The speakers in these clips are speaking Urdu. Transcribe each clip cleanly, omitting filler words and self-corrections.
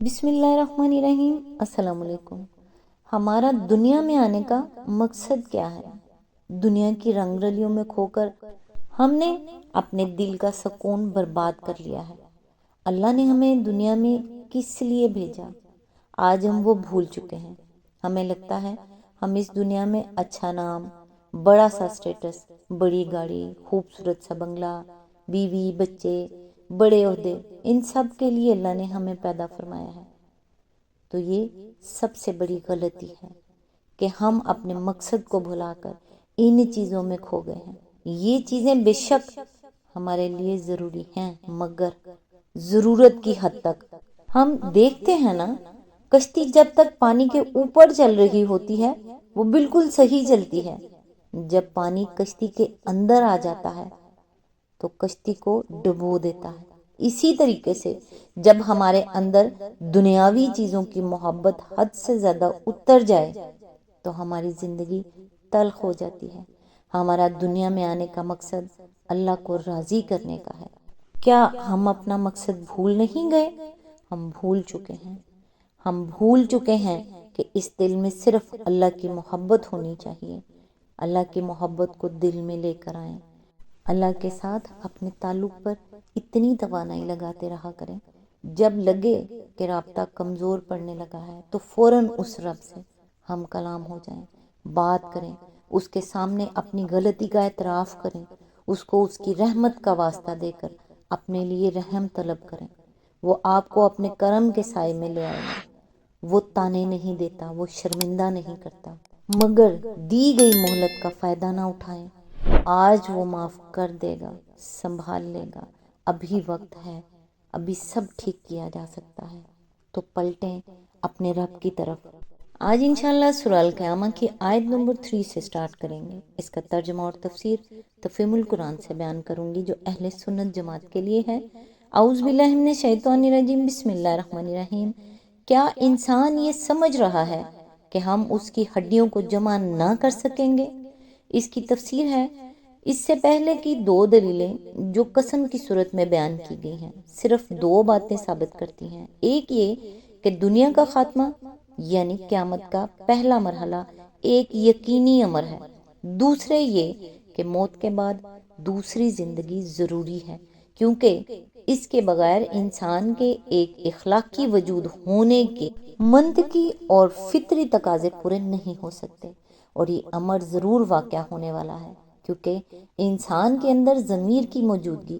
بسم اللہ الرحمن الرحیم۔ السلام علیکم۔ ہمارا دنیا میں آنے کا مقصد کیا ہے؟ دنیا کی رنگ رلیوں میں کھو کر ہم نے اپنے دل کا سکون برباد کر لیا ہے۔ اللہ نے ہمیں دنیا میں کس لیے بھیجا؟ آج ہم وہ بھول چکے ہیں۔ ہمیں لگتا ہے ہم اس دنیا میں اچھا نام، بڑا سا سٹیٹس، بڑی گاڑی، خوبصورت سا بنگلہ، بیوی، بچے، بڑے عہدے، ان سب کے لیے اللہ نے ہمیں پیدا فرمایا ہے۔ تو یہ سب سے بڑی غلطی ہے کہ ہم اپنے مقصد کو بھلا کر ان چیزوں میں کھو گئے ہیں۔ یہ چیزیں بے شک ہمارے لیے ضروری ہیں، مگر ضرورت کی حد تک۔ ہم دیکھتے ہیں نا، کشتی جب تک پانی کے اوپر چل رہی ہوتی ہے وہ بالکل صحیح چلتی ہے۔ جب پانی کشتی کے اندر آ جاتا ہے تو کشتی کو ڈبو دیتا ہے۔ اسی طریقے سے جب ہمارے اندر دنیاوی چیزوں کی محبت حد سے زیادہ اتر جائے تو ہماری زندگی تلخ ہو جاتی ہے۔ ہمارا دنیا میں آنے کا مقصد اللہ کو راضی کرنے کا ہے۔ کیا ہم اپنا مقصد بھول نہیں گئے؟ ہم بھول چکے ہیں۔ ہم بھول چکے ہیں کہ اس دل میں صرف اللہ کی محبت ہونی چاہیے۔ اللہ کی محبت کو دل میں لے کر آئیں۔ اللہ کے ساتھ اپنے تعلق پر اتنی توانائی لگاتے رہا کریں، جب لگے کہ رابطہ کمزور پڑنے لگا ہے تو فوراً اس رب سے ہم کلام ہو جائیں، بات کریں، اس کے سامنے اپنی غلطی کا اعتراف کریں، اس کو اس کی رحمت کا واسطہ دے کر اپنے لیے رحم طلب کریں۔ وہ آپ کو اپنے کرم کے سائے میں لے آئے گا۔ وہ تانے نہیں دیتا، وہ شرمندہ نہیں کرتا، مگر دی گئی مہلت کا فائدہ نہ اٹھائیں۔ آج وہ معاف کر دے گا، سنبھال لے گا۔ ابھی وقت ہے، ابھی سب ٹھیک کیا جا سکتا ہے، تو پلٹیں اپنے رب کی طرف۔ آج انشاءاللہ سورہ القیامہ کی آیت نمبر 3 سے سٹارٹ کریں گے۔ اس کا ترجمہ اور تفسیر تفہیم القرآن سے بیان کروں گی، جو اہل سنت جماعت کے لیے ہے۔ اعوذ باللہ من الشیطان الرجیم، بسم اللہ الرحمن الرحیم۔ کیا انسان یہ سمجھ رہا ہے کہ ہم اس کی ہڈیوں کو جمع نہ کر سکیں گے؟ اس کی تفسیر ہے، اس سے پہلے کی 2 دلیلیں جو قسم کی صورت میں بیان کی گئی ہیں صرف 2 باتیں ثابت کرتی ہیں۔ ایک یہ کہ دنیا کا خاتمہ یعنی قیامت کا پہلا مرحلہ ایک یقینی امر ہے۔ دوسرے یہ کہ موت کے بعد دوسری زندگی ضروری ہے، کیونکہ اس کے بغیر انسان کے ایک اخلاقی وجود ہونے کے منطقی اور فطری تقاضے پورے نہیں ہو سکتے، اور یہ امر ضرور واقع ہونے والا ہے، کیونکہ انسان کے اندر ضمیر کی موجودگی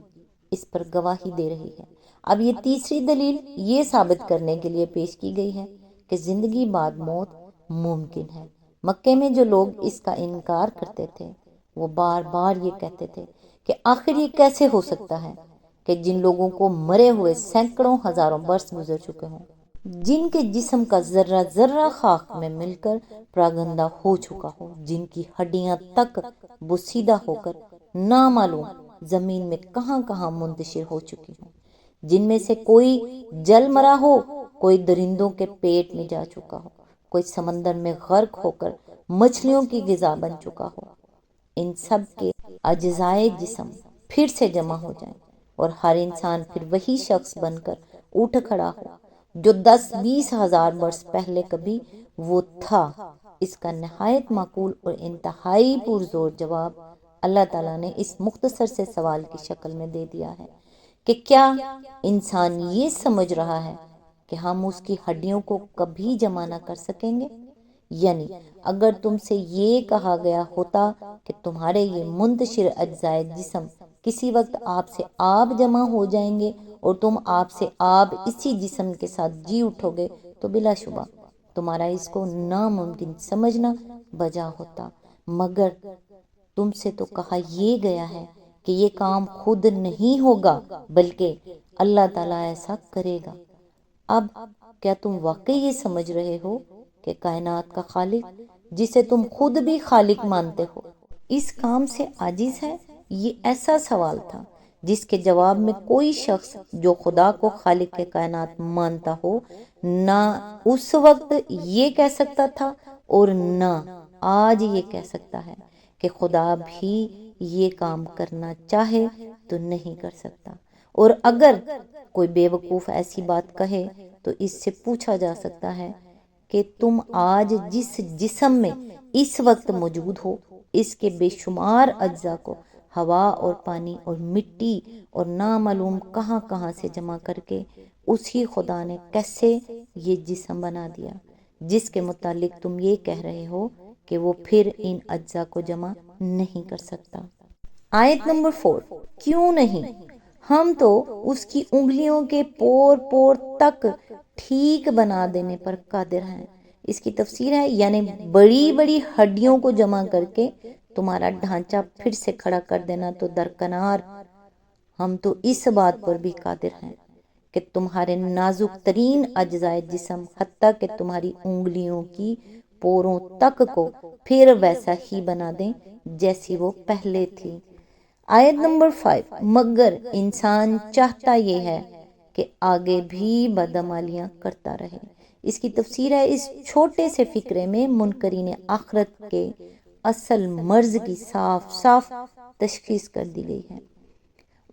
اس پر گواہی دے رہی ہے۔ اب یہ تیسری دلیل یہ ثابت کرنے کے لیے پیش کی گئی ہے کہ زندگی بعد موت ممکن ہے۔ مکے میں جو لوگ اس کا انکار کرتے تھے وہ بار بار یہ کہتے تھے کہ آخر یہ کیسے ہو سکتا ہے کہ جن لوگوں کو مرے ہوئے سینکڑوں ہزاروں برس گزر چکے ہوں، جن کے جسم کا ذرہ ذرہ خاک میں مل کر پراگندہ ہو چکا ہو، جن کی ہڈیاں تک بوسیدہ ہو کر نامعلوم زمین میں کہاں کہاں منتشر ہو چکی ہوں، جن میں سے کوئی جل مرا ہو، کوئی درندوں کے پیٹ میں جا چکا ہو، کوئی سمندر میں غرق ہو کر مچھلیوں کی غذا بن چکا ہو، ان سب کے اجزائے جسم پھر سے جمع ہو جائیں اور ہر انسان پھر وہی شخص بن کر اٹھ کھڑا ہو جو 10-20 ہزار برس پہلے کبھی وہ تھا۔ اس کا نہایت معقول اور انتہائی پرزور جواب اللہ تعالیٰ نے اس مختصر سے سوال کی شکل میں دے دیا ہے کہ کیا انسان یہ سمجھ رہا ہے کہ ہم اس کی ہڈیوں کو کبھی جمع نہ کر سکیں گے؟ یعنی اگر تم سے یہ کہا گیا ہوتا کہ تمہارے یہ منتشر اجزائے جسم کسی وقت آپ سے آپ جمع ہو جائیں گے اور تم آپ سے آپ اسی جسم کے ساتھ جی اٹھو گے، تو بلا شبہ تمہارا اس کو ناممکن سمجھنا بجا ہوتا، مگر تم سے تو کہا یہ گیا ہے کہ یہ کام خود نہیں ہوگا بلکہ اللہ تعالیٰ ایسا کرے گا۔ اب کیا تم واقعی یہ سمجھ رہے ہو کہ کائنات کا خالق، جسے تم خود بھی خالق مانتے ہو، اس کام سے عاجز ہے؟ یہ ایسا سوال تھا جس کے جواب میں کوئی شخص جو خدا کو خالق کے کائنات مانتا ہو نہ اس وقت یہ کہہ سکتا تھا اور نہ آج یہ کہہ سکتا ہے کہ خدا بھی یہ کام کرنا چاہے تو نہیں کر سکتا، اور اگر کوئی بے وقوف ایسی بات کہے تو اس سے پوچھا جا سکتا ہے کہ تم آج جس جسم میں اس وقت موجود ہو، اس کے بے شمار اجزاء کو ہوا اور پانی اور مٹی اور نامعلوم کہاں کہاں سے جمع کر کے اسی خدا نے کیسے یہ جسم بنا دیا جس کے متعلق تم یہ کہہ رہے ہو کہ وہ پھر ان اجزاء کو جمع نہیں کر سکتا۔ آیت نمبر 4، کیوں نہیں، ہم تو اس کی انگلیوں کے پور پور تک ٹھیک بنا دینے پر قادر ہیں۔ اس کی تفسیر ہے یعنی بڑی بڑی ہڈیوں کو جمع کر کے تمہارا ڈھانچہ پھر سے کھڑا کر دینا تو درکنار، ہم تو اس بات پر بھی قادر ہیں کہ تمہارے نازک ترین اجزائے جسم حتیٰ کہ تمہاری انگلیوں کی پوروں تک کو پھر ویسا ہی بنا دیں جیسی وہ پہلے تھی۔ آیت نمبر 5، مگر انسان چاہتا یہ ہے کہ آگے بھی بدعمالیاں کرتا رہے۔ اس کی تفسیر ہے اس چھوٹے سے فقرے میں منکرین آخرت کے اصل مرض کی صاف صاف تشخیص کر دی گئی ہے۔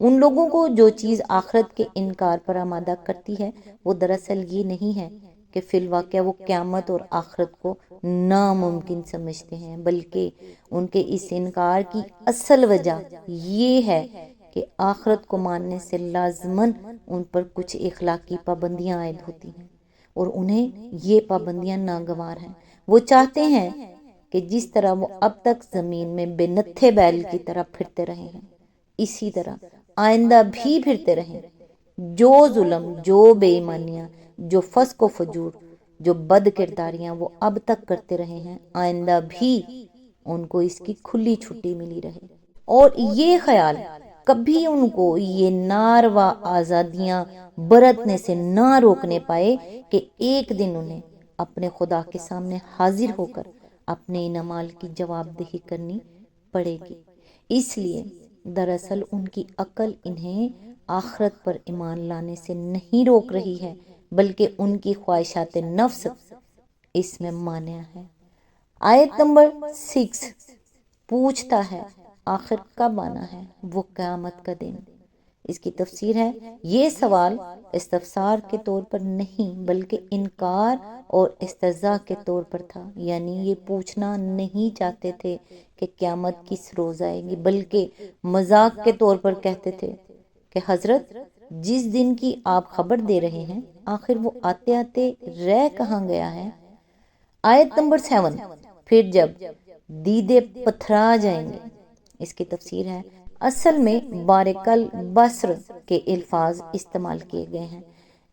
ان لوگوں کو جو چیز آخرت کے انکار پر آمادہ کرتی ہے وہ دراصل یہ نہیں ہے کہ فی الواقع وہ قیامت اور آخرت کو ناممکن سمجھتے ہیں، بلکہ ان کے اس انکار کی اصل وجہ یہ ہے کہ آخرت کو ماننے سے لازماً ان پر کچھ اخلاقی پابندیاں عائد ہوتی ہیں اور انہیں یہ پابندیاں ناگوار ہیں۔ وہ چاہتے ہیں کہ جس طرح وہ اب تک زمین میں بے نتھے بیل کی طرح پھرتے رہے ہیں اسی طرح آئندہ بھی پھرتے رہیں۔ جو ظلم، جو بے ایمانیاں، جو فسق و فجور، جو بد کرداریاں وہ اب تک کرتے رہے ہیں، آئندہ بھی ان کو اس کی کھلی چھٹی ملی رہے، اور یہ خیال کبھی ان کو یہ ناروا آزادیاں برتنے سے نہ روکنے پائے کہ ایک دن انہیں اپنے خدا کے سامنے حاضر ہو کر اپنے ان اعمال کی جواب دہی کرنی پڑے گی۔ اس لیے دراصل ان کی عقل انہیں آخرت پر ایمان لانے سے نہیں روک رہی ہے، بلکہ ان کی خواہشات نفس اس میں مانع ہے۔ آیت نمبر 6 پوچھتا ہے آخر کب آنا ہے وہ قیامت کا دن؟ اس کی تفسیر ہے یہ سوال استفسار کے طور پر نہیں بلکہ انکار اور استہزاء کے طور پر تھا، یعنی یہ پوچھنا نہیں چاہتے تھے کہ قیامت کس روز آئے گی، بلکہ مذاق کے طور پر کہتے تھے کہ حضرت جس دن کی آپ خبر دے رہے ہیں آخر وہ آتے آتے رہ کہاں گیا ہے؟ آیت نمبر 7 پھر جب دیدے پتھرا جائیں گے۔ اس کی تفسیر ہے اصل میں بارکل بصر کے الفاظ استعمال کیے گئے ہیں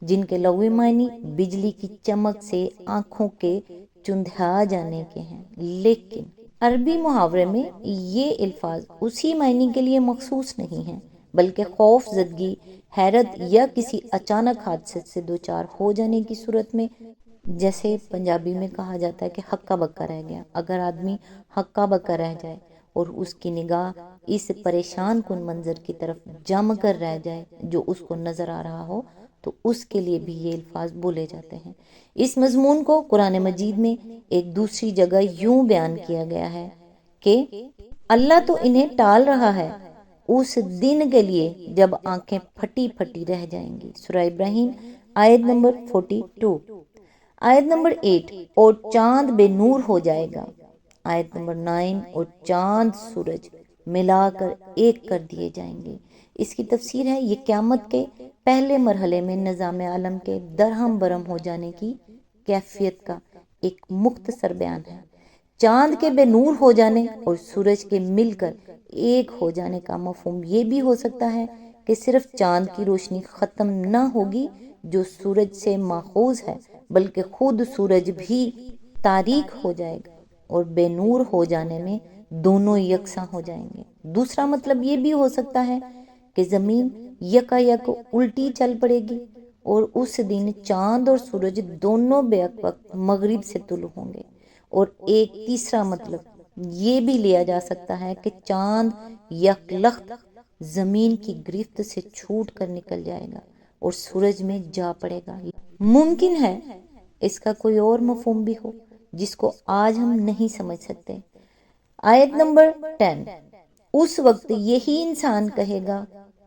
جن کے لغوی معنی بجلی کی چمک سے آنکھوں کے چندھا جانے کے ہیں، لیکن عربی محاورے میں یہ الفاظ اسی معنی کے لیے مخصوص نہیں ہیں بلکہ خوف زدگی، حیرت یا کسی اچانک حادثے سے دوچار ہو جانے کی صورت میں، جیسے پنجابی میں کہا جاتا ہے کہ ہکا بکا رہ گیا۔ اگر آدمی ہکا بکا رہ جائے اور اس کی نگاہ اس پریشان کن منظر کی طرف جم کر رہ جائے جو اس کو نظر آ رہا ہو تو اس کے لیے بھی یہ الفاظ بولے جاتے ہیں۔ اس مضمون کو قرآن مجید میں ایک دوسری جگہ یوں بیان کیا گیا ہے کہ اللہ تو انہیں ٹال رہا ہے اس دن کے لیے جب آنکھیں پھٹی پھٹی رہ جائیں گی۔ سورہ ابراہیم آیت نمبر 42۔ آیت نمبر 8 اور چاند بے نور ہو جائے گا۔ آیت نمبر 9 اور چاند سورج ملا کر ایک کر دیے جائیں گے۔ اس کی تفسیر ہے یہ قیامت کے پہلے مرحلے میں نظام عالم کے درہم برہم ہو جانے کی کیفیت کا ایک مختصر بیان ہے۔ چاند کے بے نور ہو جانے اور سورج کے مل کر ایک ہو جانے کا مفہوم یہ بھی ہو سکتا ہے کہ صرف چاند کی روشنی ختم نہ ہوگی جو سورج سے ماخوذ ہے بلکہ خود سورج بھی تاریک ہو جائے گا اور بے نور ہو جانے میں دونوں یکساں ہو جائیں گے۔ دوسرا مطلب یہ بھی ہو سکتا ہے کہ زمین یکا یک الٹی چل پڑے گی اور اس دن چاند اور سورج دونوں بیک وقت مغرب سے طلوع ہوں گے، اور ایک تیسرا مطلب یہ بھی لیا جا سکتا ہے کہ چاند یک لخت زمین کی گرفت سے چھوٹ کر نکل جائے گا اور سورج میں جا پڑے گا۔ ممکن ہے اس کا کوئی اور مفہوم بھی ہو جس کو آج ہم نہیں سمجھ سکتے۔ آیت نمبر 10 اس وقت یہی انسان کہے گا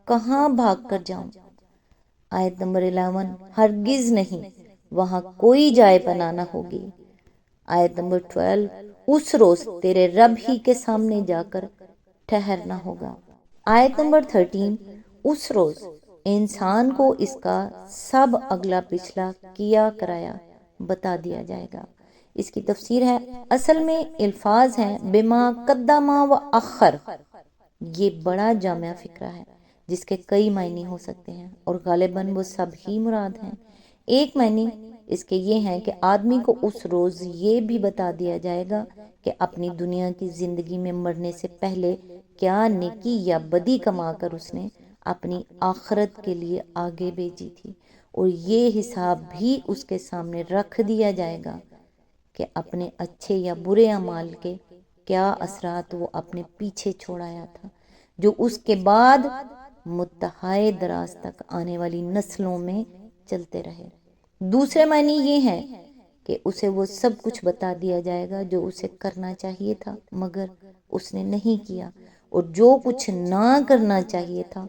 کہاں بھاگ کر جاؤں؟ آیت نمبر 11 ہرگز نہیں، وہاں کوئی جائے پناہ نہ ہوگی۔ آیت نمبر 12، اس روز تیرے رب ہی کے سامنے جا کر ٹھہرنا ہوگا۔ آیت نمبر 13، اس روز انسان کو اس کا سب اگلا پچھلا کیا کرایا بتا دیا جائے گا۔ اس کی تفسیر ہے، اصل میں الفاظ ہیں بما قدما و اخر، یہ بڑا جامع فکرہ ہے جس کے کئی معنی ہو سکتے ہیں اور غالباً وہ سب ہی مراد ہیں۔ ایک معنی اس کے یہ ہیں کہ آدمی کو اس روز یہ بھی بتا دیا جائے گا کہ اپنی دنیا کی زندگی میں مرنے سے پہلے کیا نیکی یا بدی کما کر اس نے اپنی آخرت کے لیے آگے بھیجی تھی، اور یہ حساب بھی اس کے سامنے رکھ دیا جائے گا کہ اپنے اچھے یا برے اعمال کے کیا اثرات وہ اپنے پیچھے چھوڑایا تھا، جو اس کے بعد مدتہائے دراز تک آنے والی نسلوں میں چلتے رہے۔ دوسرے معنی یہ ہے کہ اسے وہ سب کچھ بتا دیا جائے گا جو اسے کرنا چاہیے تھا مگر اس نے نہیں کیا، اور جو کچھ نہ کرنا چاہیے تھا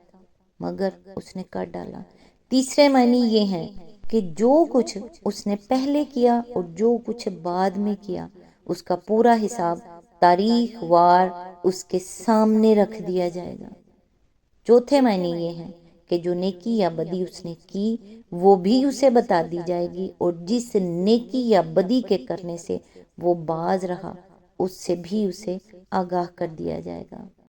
مگر اس نے کر ڈالا۔ تیسرے معنی یہ ہے کہ جو کچھ اس نے پہلے کیا اور جو کچھ بعد میں کیا، اس کا پورا حساب تاریخ وار اس کے سامنے رکھ دیا جائے گا۔ چوتھے معنی یہ ہے کہ جو نیکی یا بدی اس نے کی وہ بھی اسے بتا دی جائے گی، اور جس نیکی یا بدی کے کرنے سے وہ باز رہا اس سے بھی اسے آگاہ کر دیا جائے گا۔